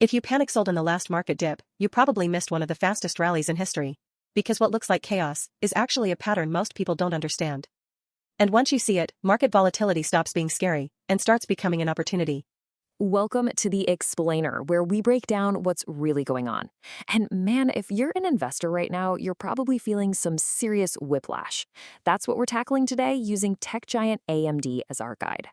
If you panic sold in the last market dip, you probably missed one of the fastest rallies in history. Because what looks like chaos is actually a pattern most people don't understand. And once you see it, market volatility stops being scary and starts becoming an opportunity. Welcome to The Explainer, where we break down what's really going on. And man, if you're an investor right now, you're probably feeling some serious whiplash. That's what we're tackling today using tech giant AMD as our guide.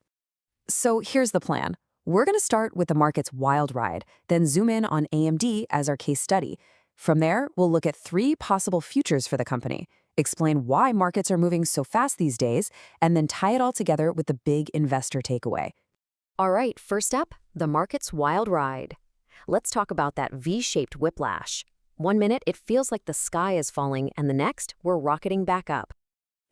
So here's the plan. We're going to start with the market's wild ride, then zoom in on AMD as our case study. From there, we'll look at 3 possible futures for the company, explain why markets are moving so fast these days, and then tie it all together with the big investor takeaway. All right, first up, the market's wild ride. Let's talk about that V-shaped whiplash. 1 minute, it feels like the sky is falling, and the next, we're rocketing back up.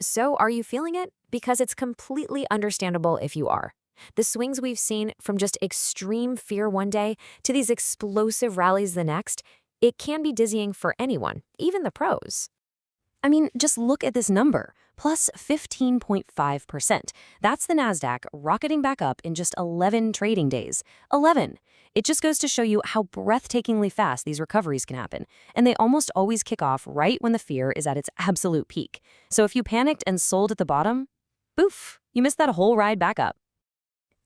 So are you feeling it? Because it's completely understandable if you are. The swings we've seen from just extreme fear one day to these explosive rallies the next, it can be dizzying for anyone, even the pros. I mean, just look at this number, plus 15.5%. That's the NASDAQ rocketing back up in just 11 trading days. 11. It just goes to show you how breathtakingly fast these recoveries can happen, and they almost always kick off right when the fear is at its absolute peak. So if you panicked and sold at the bottom, boof, you missed that whole ride back up.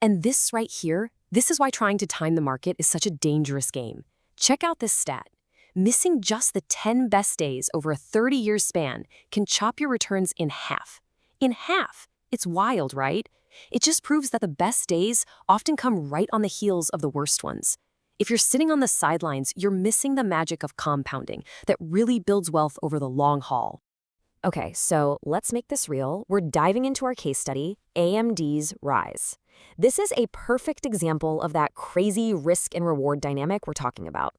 And this right here, this is why trying to time the market is such a dangerous game. Check out this stat. Missing just the 10 best days over a 30-year span can chop your returns in half. In half! It's wild, right? It just proves that the best days often come right on the heels of the worst ones. If you're sitting on the sidelines, you're missing the magic of compounding that really builds wealth over the long haul. Okay, so let's make this real. We're diving into our case study, AMD's rise. This is a perfect example of that crazy risk and reward dynamic we're talking about.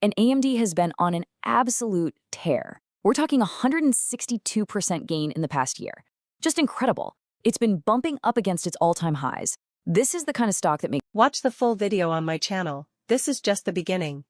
And AMD has been on an absolute tear. We're talking 162% gain in the past year. Just incredible. It's been bumping up against its all-time highs. This is the kind of stock that makes... Watch the full video on my channel. This is just the beginning.